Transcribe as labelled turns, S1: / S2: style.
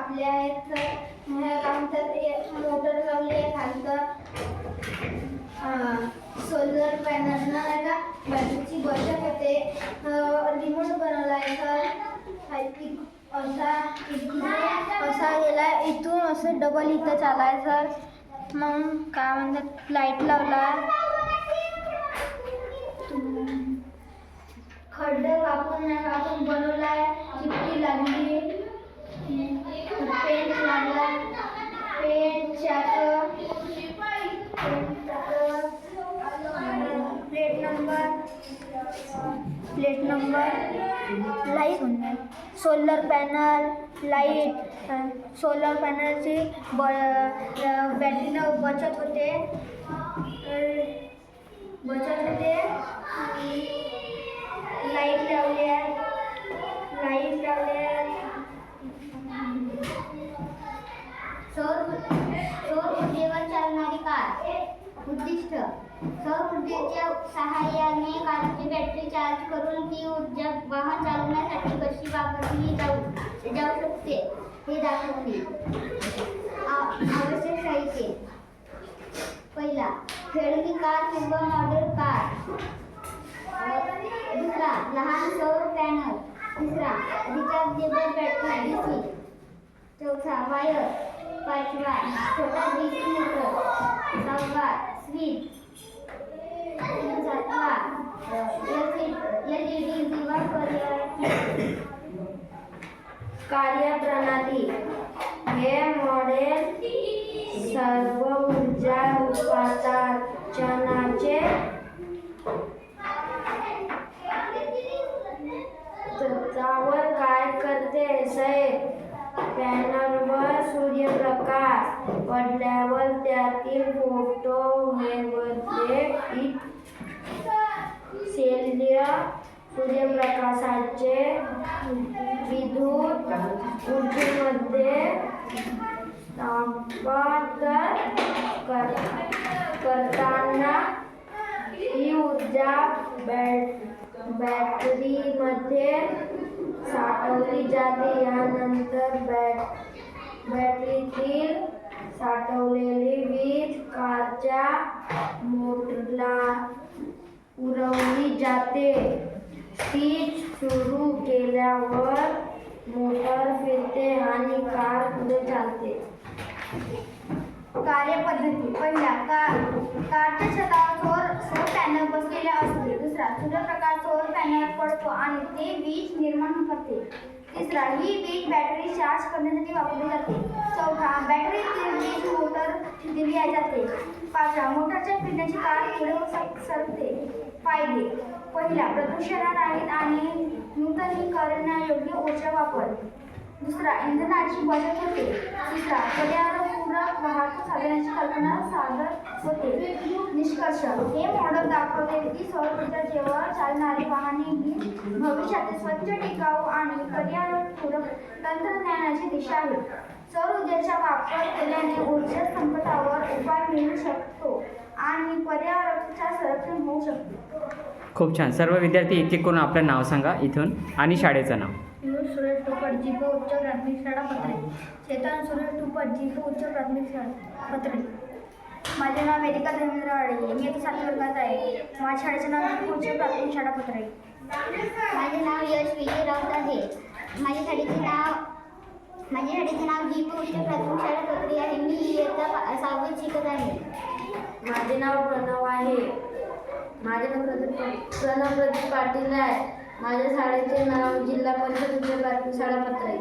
S1: कापले आहेत. मोटर लावली आहे खालचं. सोलर पॅनल नाही का बॅटरीची बचत होते. रिमोट बनवला आहे सर. असा गेला इथून असं डबल इथं चालाय सर. मग काय म्हणतात लाईट लावला. खड्डे कापून बनवलाय. चिपटी लागली. पेंट लागला. Plate number light. Solar panel light. Solar पॅनलची बॅटरीनं बचत होते. लाईट लावली आहे. सौर ऊर्जेवर चालणारी कार. उद्दिष्ट सौर ऊर्जेच्या सहाय्याने कारची बॅटरी चार्ज करून ती ऊर्जा वाहन चालवण्यासाठी कशी वापरली जाऊ शकते हे दाखवले. आवश्यक साहित्य. पहिला खेळणी कार किंवा मॉडेल कार. दुसरा लहान सौर पॅनल. तिसरा रिचार्जेबल बॅटरी डीसी. चौथा वायर. पाचवा छोटा डीसी मोटर. सहावा स्विच. सातवा एलईडी दिवा पर्याय.
S2: कार्यप्रणाली. हे मॉडेल सर्व ऊर्जा उत्पादनाचे तत्वावर काय करते. साहेब पॅनलवर सूर्यप्रकाश पडल्यावर त्यातील फोटोव्होल्टेइक सेल्य सूर्यप्रकाशाचे विद्युत ऊर्जेमध्ये रूपांतर करताना ही ऊर्जा बॅटरीमध्ये साठवली जाते. यानंतर बॅटरीतील साठवलेली वीज कारच्या मोटरला पुरवली जाते. स्विच सुरू केल्यावर मोटर फिरते आणि कार पुढे चालते.
S1: कार्यपद्धती. पहिला कारच्या छतावर सौर पॅनल बसलेले असते. दुसरा सूर्यप्रकाश सौर पॅनल पडतो आणि ते वीज निर्माण करते. तिसरा ही वीज बॅटरी चार्ज करण्यासाठी वापरली जाते. चौथा बॅटरीतील वीज मोटर दिली जाते. पाचवा मोटरच्या फिरण्याची कार पुढे सरकते. फायदे. पहिला प्रदूषण रहित आणि नूतनीकरणयोग्य ऊर्जा वापर. दुसरा इंधनाची बचत होते. तिसरा पर्यावरणपूरक वाहतूक साधनाची कल्पना सादर होते. निष्कर्ष. हे मॉडेल दाखवते की सौर ऊर्जेवर चालणारी वाहने ही भविष्यातील स्वच्छ टिकाऊ आणि पर्यावरणपूरक तंत्रज्ञानाची दिशा आहे. सौर ऊर्जेचा वापर केल्याने ऊर्जा संकटावर उपाय मिळू शकतो आणि पर्यावरणाचे संरक्षण होऊ शकते.
S3: खूप छान. सर्व विद्यार्थी एक एक करून आपलं नाव सांगा इथून आणि शाळेचं नाव.
S1: सुरेश टोपट जीप उच्च प्राथमिक शाळा पत्रे. चेतन सुरेश टोपट जीप उच्च प्राथमिक शाळा पत्रे. माझे नाव वेदिका धर्मेंद्र वाडे. मी आता 7वी वर्गात आहे. माझ्या शाळेचे नाव जीप उच्च प्राथमिक शाळा पत्रे.
S4: माझे नाव यश विजय राऊत आहे. माझ्या शाळेचे नाव जीप उच्च प्राथमिक शाळा पत्रे आहे. मी इयत्ता 6वीत शिकत आहे.
S2: माझे नाव प्रणव आहे. माझे नाव प्रणव प्रदीप पाटील आहे. माझ्या शाळेचे नाव जिल्हा परिषद उच्च प्राथमिक शाळा पत्रे.